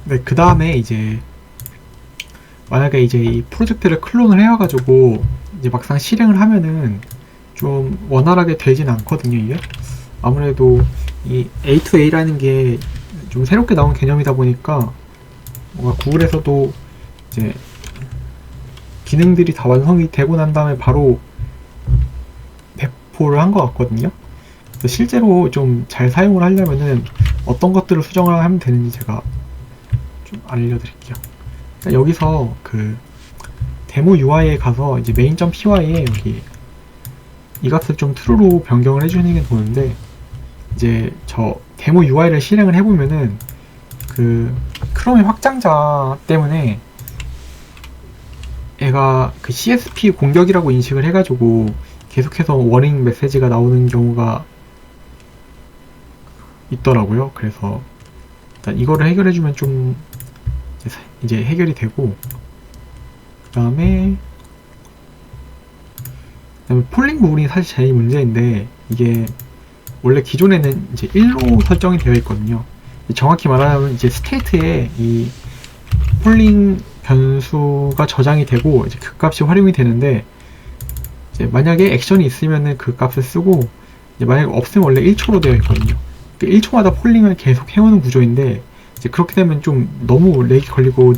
네, 그 다음에 이제 만약에 이제 이 프로젝트를 클론을 해와가지고 이제 막상 실행을 하면은 좀 원활하게 되진 않거든요. 이게 아무래도 이 A2A라는 게 좀 새롭게 나온 개념이다 보니까 뭔가 구글에서도 이제 기능들이 다 완성이 되고 난 다음에 바로 배포를 한 것 같거든요. 그래서 실제로 좀 잘 사용을 하려면은 어떤 것들을 수정을 하면 되는지 제가 좀 알려드릴게요. 여기서 그 데모 UI에 가서 이제 main.py에 여기 이 값을 좀 true로 변경을 해주는 게 보는데, 이제 저 데모 UI를 실행을 해보면은 그 크롬의 확장자 때문에 얘가 그 CSP 공격이라고 인식을 해가지고 계속해서 워닝 메시지가 나오는 경우가 있더라고요. 그래서 일단 이거를 해결해주면 좀 이제 해결이 되고, 그 다음에 폴링 부분이 사실 제일 문제인데, 이게 원래 기존에는 이제 1로 설정이 되어 있거든요. 정확히 말하면 이제 스테이트에 이 폴링 변수가 저장이 되고 이제 그 값이 활용이 되는데, 이제 만약에 액션이 있으면은 그 값을 쓰고, 이제 만약에 없으면 원래 1초로 되어 있거든요. 1초마다 폴링을 계속 해오는 구조인데, 이제 그렇게 되면 좀 너무 렉이 걸리고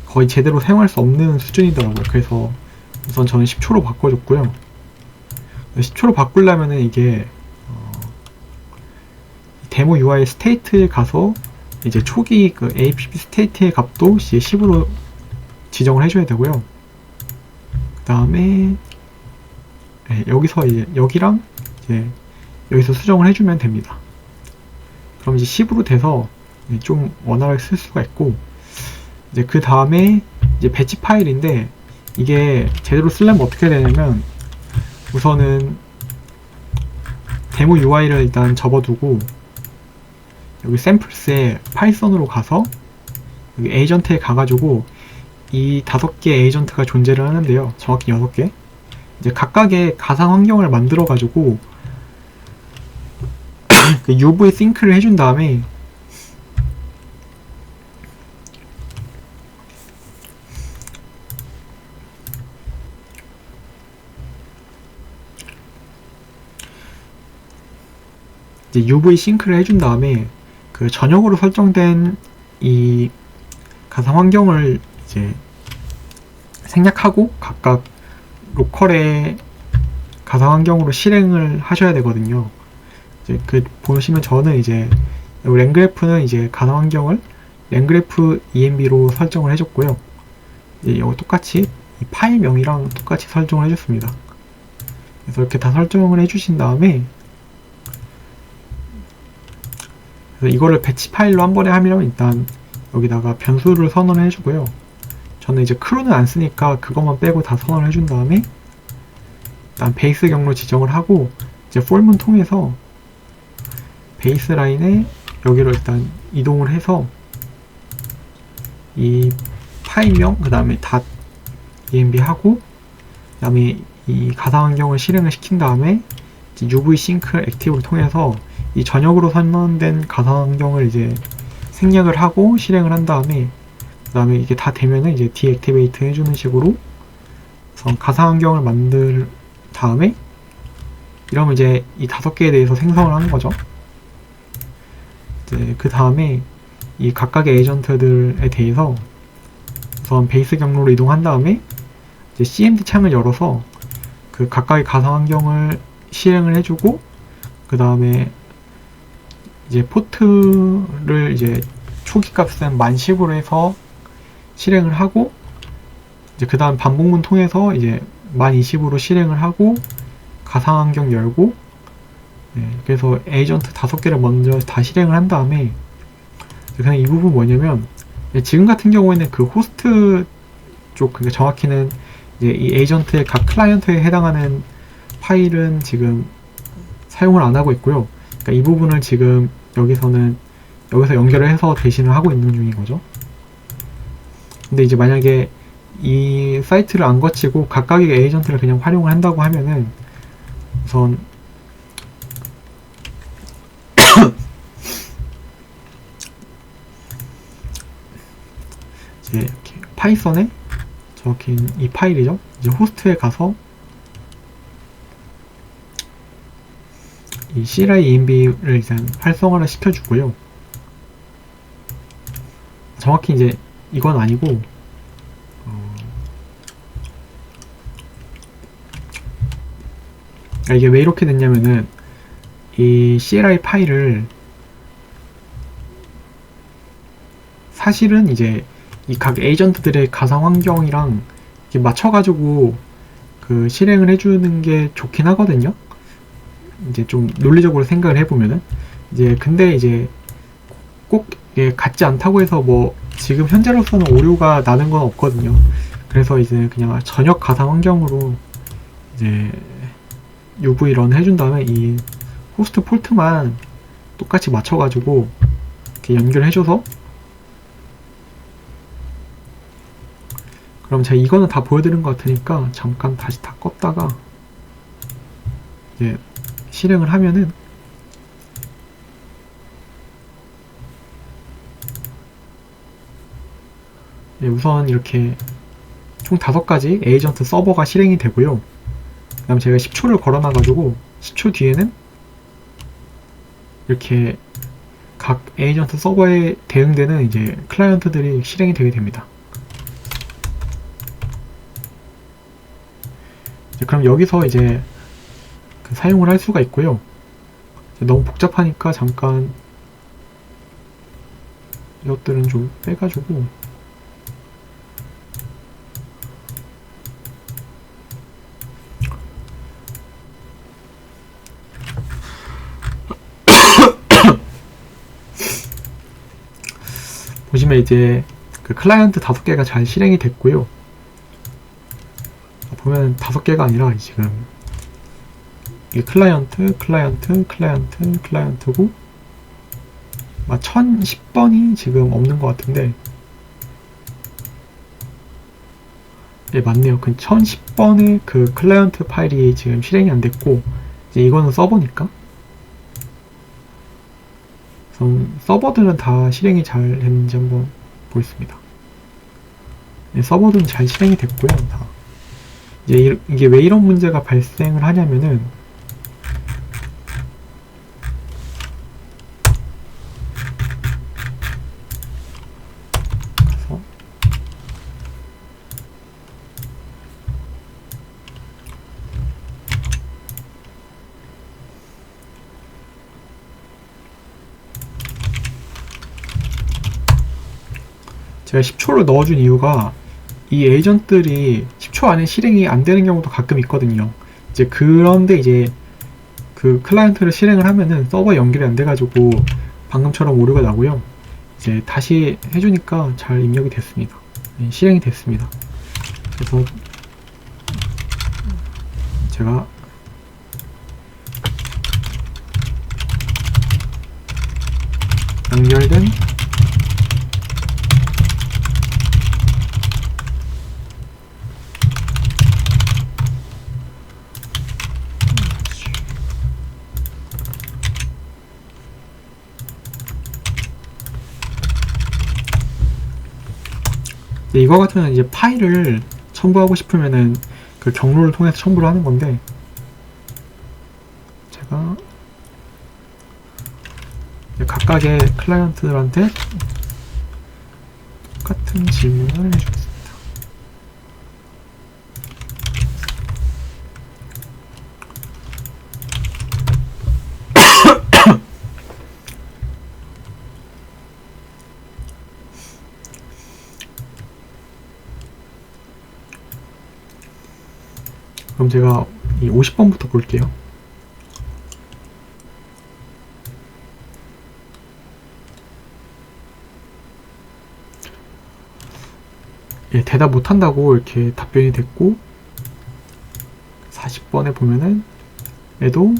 거의 제대로 사용할 수 없는 수준이더라고요. 그래서 우선 저는 10초로 바꿔줬고요. 10초로 바꾸려면은 이게 데모 UI 스테이트에 가서 이제 초기 그 app 스테이트의 값도 이제 10으로 지정을 해줘야 되고요. 그 다음에 여기서 이제 여기랑 이제 여기서 수정을 해주면 됩니다. 그럼 이제 10으로 돼서 좀 원활하게 쓸 수가 있고, 이제 그 다음에 이제 배치 파일인데, 이게 제대로 쓰려면 어떻게 되냐면 우선은 데모 UI를 일단 접어두고 여기 샘플스에 파이썬으로 가서 여기 에이전트에 가가지고 이 5개 에이전트가 존재를 하는데요. 정확히 6개. 이제 각각의 가상 환경을 만들어가지고 그 UV 싱크를 해준 다음에 이제 UV 싱크를 해준 다음에 그 전역으로 설정된 이 가상 환경을 이제 생략하고 각각 로컬의 가상 환경으로 실행을 하셔야 되거든요. 이제 그 보시면 저는 이제 랭그래프는 이제 가상 환경을 랭그래프 env로 설정을 해줬고요. 이제 이거 똑같이 이 파일명이랑 똑같이 설정을 해줬습니다. 그래서 이렇게 다 설정을 해주신 다음에, 그래서 이거를 배치 파일로 한 번에 하면 일단 여기다가 변수를 선언을 해주고요. 저는 이제 크루는 안 쓰니까 그것만 빼고 다 선언을 해준 다음에 일단 베이스 경로 지정을 하고, 이제 폼을 통해서 베이스 라인에 여기로 일단 이동을 해서 이 파일명 그 다음에 .env 하고, 그 다음에 이 가상 환경을 실행을 시킨 다음에 UV 싱크 액티브를 통해서 이 전역으로 선언된 가상 환경을 이제 생략을 하고 실행을 한 다음에, 그 다음에 이게 다 되면은 이제 디액티베이트 해주는 식으로 우선 가상 환경을 만들 다음에, 이러면 이제 이 5개에 대해서 생성을 하는 거죠. 이제 그 다음에 이 각각의 에이전트들에 대해서 우선 베이스 경로로 이동한 다음에 이제 cmd 창을 열어서 그 각각의 가상 환경을 실행을 해주고, 그 다음에 이제 포트를 이제 초기 값은 10,000으로 해서 실행을 하고, 이제 그 다음 반복문 통해서 이제 1020으로 실행을 하고 가상 환경 열고, 그래서 에이전트 5개를 먼저 다 실행을 한 다음에, 그냥 이 부분 뭐냐면 지금 같은 경우에는 그 호스트 쪽, 그러니까 정확히는 이제 이 에이전트의 각 클라이언트에 해당하는 파일은 지금 사용을 안 하고 있고요. 그러니까 이 부분을 지금 여기서 연결을 해서 대신을 하고 있는 중인 거죠. 근데 이제 만약에 이 사이트를 안 거치고 각각의 에이전트를 그냥 활용을 한다고 하면은 우선 이제 이렇게 파이썬에 적힌 이 파일이죠. 이제 호스트에 가서 이 CLI ENV를 이제 활성화를 시켜주고요. 정확히 이제 이건 아니고 이게 왜 이렇게 됐냐면은 이 CLI 파일을 사실은 이제 이 각 에이전트들의 가상 환경이랑 이렇게 맞춰가지고 그 실행을 해주는 게 좋긴 하거든요. 이제 좀 논리적으로 생각을 해보면은 이제 근데 이제 꼭 이게 같지 않다고 해서 뭐 지금 현재로서는 오류가 나는 건 없거든요. 그래서 이제 그냥 전역 가상 환경으로 이제 UV 런 해준 다음에 이 호스트 폴트만 똑같이 맞춰가지고 이렇게 연결해줘서 그럼 제가 이거는 다 보여드린 것 같으니까 잠깐 다시 다 껐다가 이제 실행을 하면은 우선 이렇게 총 5가지 에이전트 서버가 실행이 되고요. 그 다음 제가 10초를 걸어놔가지고 10초 뒤에는 이렇게 각 에이전트 서버에 대응되는 이제 클라이언트들이 실행이 되게 됩니다. 그럼 여기서 이제 사용을 할 수가 있고요. 너무 복잡하니까 잠깐 이것들은 좀 빼가지고 보시면 이제 그 클라이언트 5개가 잘 실행이 됐고요. 보면 5개가 아니라 지금 이게 클라이언트고 1010번이 지금 없는 것 같은데 예, 맞네요. 그 1010번의 그 클라이언트 파일이 지금 실행이 안 됐고 이제 이거는 서버니까 서버들은 다 실행이 잘 됐는지 한번 보겠습니다. 네, 서버들은 잘 실행이 됐고요. 다. 이게 왜 이런 문제가 발생을 하냐면은 제가 10초를 넣어준 이유가 이 에이전트들이 10초 안에 실행이 안 되는 경우도 가끔 있거든요. 이제 그런데 이제 그 클라이언트를 실행을 하면은 서버 연결이 안 돼가지고 방금처럼 오류가 나고요. 이제 다시 해주니까 잘 입력이 됐습니다. 네, 실행이 됐습니다. 그래서 제가 연결된 이거 같은 이제 파일을 첨부하고 싶으면은 그 경로를 통해서 첨부를 하는 건데 제가 각각의 클라이언트들한테 똑같은 질문을 해주겠습니다. 그럼 제가 이 50번부터 볼게요. 예, 대답 못한다고 이렇게 답변이 됐고 40번에 보면은 얘도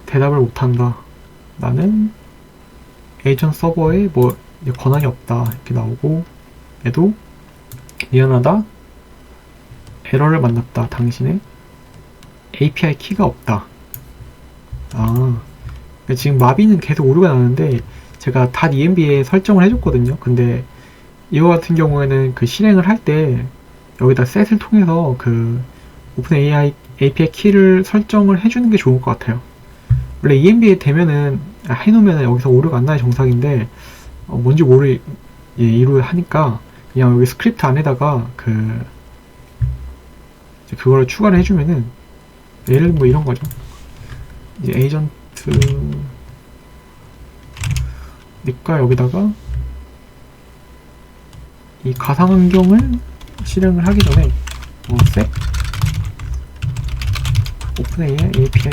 대답을 못한다. 나는 에이전트 서버에 뭐 권한이 없다 이렇게 나오고 얘도 미안하다. 에러를 만났다. 당신의 API 키가 없다. 지금 마비는 계속 오류가 나는데 제가 .env에 설정을 해줬거든요. 근데 이거 같은 경우에는 그 실행을 할 때 여기다 set을 통해서 그 오픈AI API 키를 설정을 해주는 게 좋을 것 같아요. 원래 ENB에 되면은 해놓으면 여기서 오류가 안 나야 정상인데 뭔지 이루 하니까 그냥 여기 스크립트 안에다가 그거를 추가를 해주면은 예를 들면 뭐 이런 거죠. 이제 에이전트니까 여기다가 이 가상환경을 실행을 하기 전에 set 오픈AI API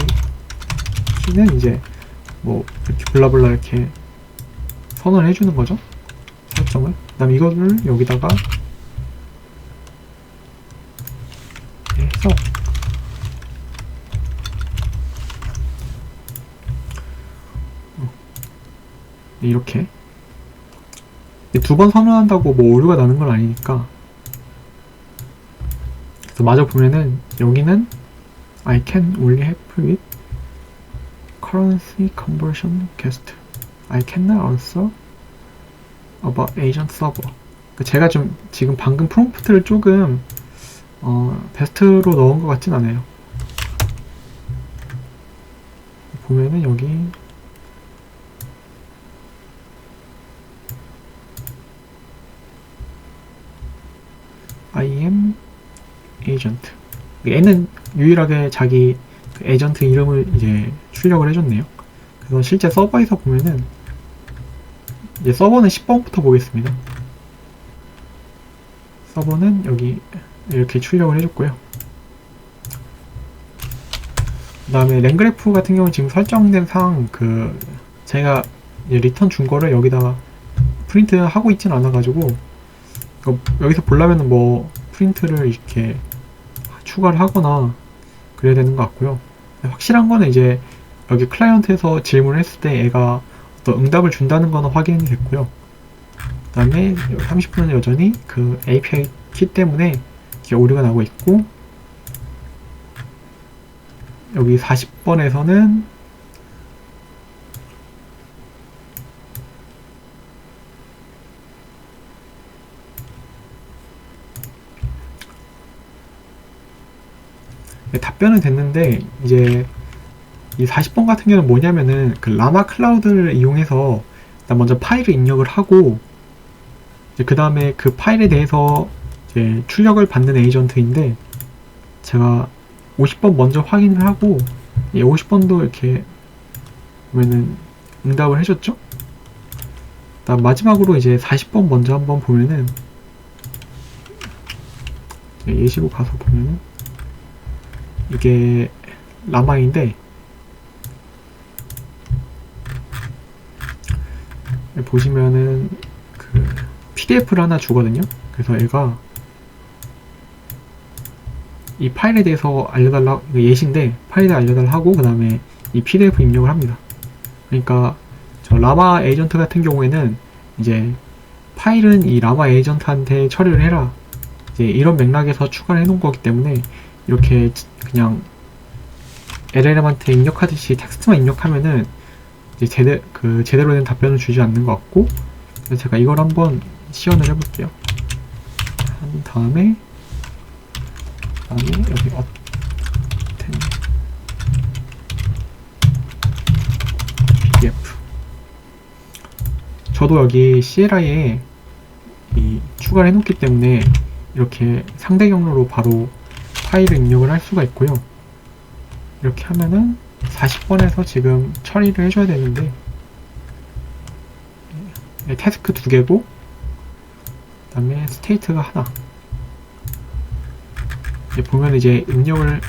키는 이제 뭐 이렇게 블라블라 이렇게 선언을 해주는 거죠. 설정을. 그 다음에 이거를 여기다가 해서 이렇게 두 번 선언한다고 뭐 오류가 나는 건 아니니까. 그래서 마저 보면은 여기는 I can only help with currency conversion request. I cannot answer about agent server. 제가 좀 지금 방금 프롬프트를 조금 베스트로 넣은 것 같진 않아요. 보면은 여기 I am agent. 얘는 유일하게 자기 그 에이전트 이름을 이제 출력을 해줬네요. 그래서 실제 서버에서 보면은 이제 서버는 10번부터 보겠습니다. 서버는 여기 이렇게 출력을 해줬고요. 그 다음에 랭그래프 같은 경우는 지금 설정된 상 제가 이제 리턴 준 거를 여기다가 프린트 하고 있진 않아가지고 여기서 보려면은 뭐 프린트를 이렇게 추가를 하거나 그래야 되는 것 같고요. 확실한 거는 이제 여기 클라이언트에서 질문을 했을 때 얘가 어떤 응답을 준다는 거는 확인이 됐고요. 그 다음에 30분은 여전히 그 API 키 때문에 이렇게 오류가 나고 있고, 여기 40번에서는 답변은 됐는데, 이제 이 40번 같은 경우는 뭐냐면은 그 라마 클라우드를 이용해서 일단 먼저 파일을 입력을 하고, 그 다음에 그 파일에 대해서 이제 출력을 받는 에이전트인데, 제가 50번 먼저 확인을 하고, 50번도 이렇게 보면은 응답을 해줬죠? 그다음 마지막으로 이제 40번 먼저 한번 보면은, 예시로 가서 보면은 이게 라마인데, 보시면은 그 PDF를 하나 주거든요. 그래서 얘가 이 파일에 대해서 알려달라, 예시인데 파일에 알려달라 하고, 그 다음에 이 PDF 입력을 합니다. 그러니까 저 라마 에이전트 같은 경우에는 이제 파일은 이 라마 에이전트한테 처리를 해라, 이제 이런 맥락에서 추가를 해놓은 거기 때문에, 이렇게 그냥 LLM한테 입력하듯이 텍스트만 입력하면은 이제 제대로 된 답변을 주지 않는 것 같고, 그래서 제가 이걸 한번 시연을 해볼게요. 한 다음에 여기 PDF. 저도 여기 CLI에 추가를 해놓기 때문에 이렇게 상대 경로로 바로 파일을 입력을 할 수가 있고요. 이렇게 하면은 40번에서 지금 처리를 해줘야 되는데, 태스크 2개고, 그 다음에 스테이트가 하나. 보면 이제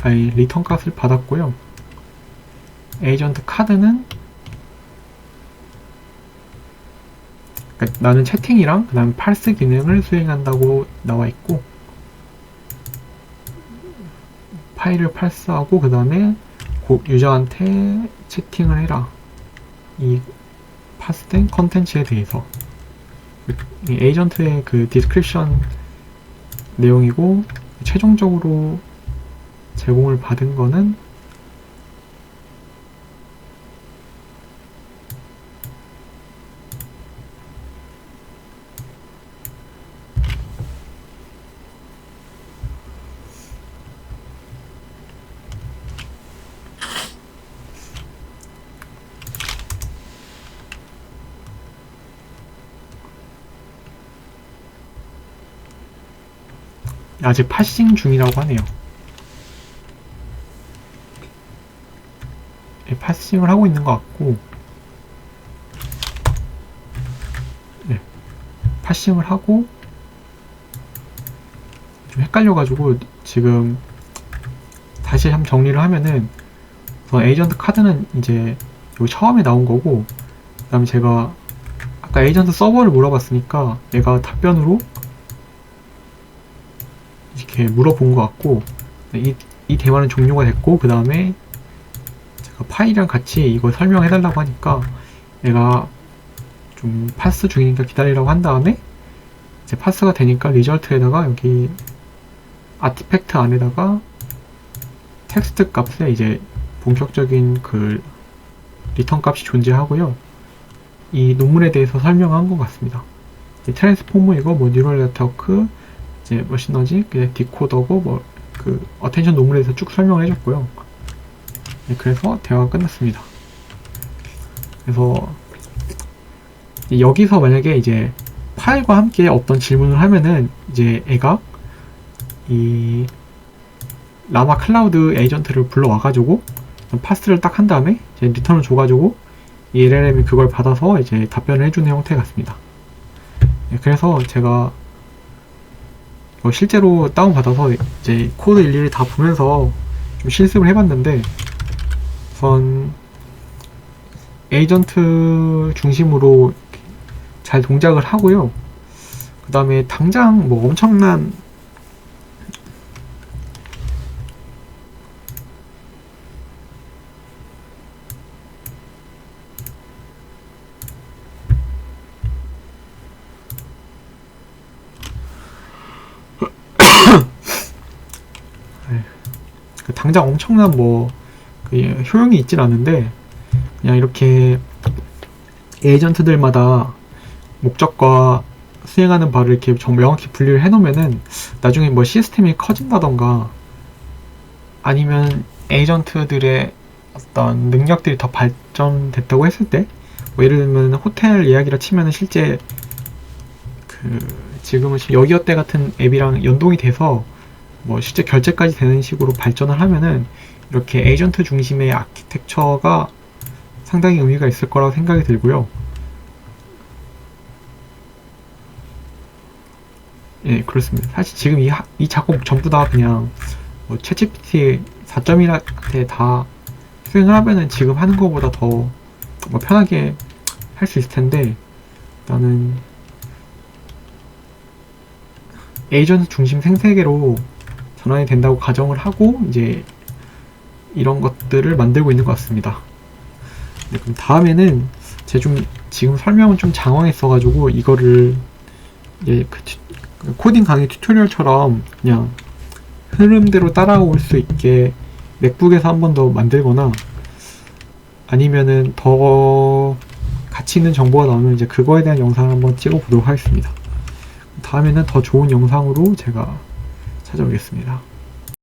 리턴 값을 받았고요. 에이전트 카드는, 그러니까 나는 채팅이랑 그 다음에 parse 기능을 수행한다고 나와 있고, 파일을 parse하고 그 다음에 유저한테 채팅을 해라, 이 파스된 컨텐츠에 대해서. 이 에이전트의 그 디스크립션 내용이고, 최종적으로 제공을 받은 거는 아직 파싱 중이라고 하네요. 네, 파싱을 하고 있는 것 같고, 네, 파싱을 하고 좀 헷갈려가지고 지금 다시 한번 정리를 하면은, 우선 에이전트 카드는 이제 여기 처음에 나온 거고, 그 다음에 제가 아까 에이전트 서버를 물어봤으니까 얘가 답변으로 이렇게 물어본 것 같고, 이 대화는 종료가 됐고, 그 다음에 제가 파일이랑 같이 이거 설명해달라고 하니까 얘가 좀 파스 중이니까 기다리라고 한 다음에 이제 파스가 되니까 리절트에다가 여기 아티팩트 안에다가 텍스트 값에 이제 본격적인 그 리턴 값이 존재하고요. 이 논문에 대해서 설명한 것 같습니다. 트랜스포머이고 뭐 뉴럴 네트워크, 이제 머신러지, 디코더고 뭐 그 어텐션 논문에 대해서 쭉 설명을 해줬고요. 네, 그래서 대화가 끝났습니다. 그래서 여기서 만약에 이제 파일과 함께 어떤 질문을 하면은 이제 애가 이 라마 클라우드 에이전트를 불러와가지고 파스를 딱 한 다음에 이제 리턴을 줘가지고 이 LLM이 그걸 받아서 이제 답변을 해주는 형태 같습니다. 네, 그래서 제가 실제로 다운받아서 이제 코드 일일이 다 보면서 좀 실습을 해봤는데, 우선 에이전트 중심으로 잘 동작을 하고요. 그 다음에 당장 뭐 엄청난 당장 엄청난 뭐 효용이 있진 않은데, 그냥 이렇게 에이전트들마다 목적과 수행하는 바를 이렇게 명확히 분리를 해놓으면은 나중에 뭐 시스템이 커진다던가 아니면 에이전트들의 어떤 능력들이 더 발전됐다고 했을 때, 뭐 예를 들면 호텔 예약이라 치면은 실제 지금은 여기어때 같은 앱이랑 연동이 돼서 뭐 실제 결제까지 되는 식으로 발전을 하면은 이렇게 에이전트 중심의 아키텍처가 상당히 의미가 있을 거라고 생각이 들고요. 예, 그렇습니다. 사실 지금 이 작업 전부 다 그냥 뭐 챗GPT 4.1한테 다 수행을 하면은 지금 하는 것보다 더 뭐 편하게 할 수 있을 텐데, 나는 에이전트 중심 생태계로 전환이 된다고 가정을 하고 이제 이런 것들을 만들고 있는 것 같습니다. 네, 그럼 다음에는 제가 지금 설명은 좀 장황했어가지고 이거를 이제 코딩 강의 튜토리얼처럼 그냥 흐름대로 따라올 수 있게 맥북에서 한 번 더 만들거나, 아니면은 더 가치 있는 정보가 나오면 이제 그거에 대한 영상을 한번 찍어 보도록 하겠습니다. 다음에는 더 좋은 영상으로 제가 찾아오겠습니다.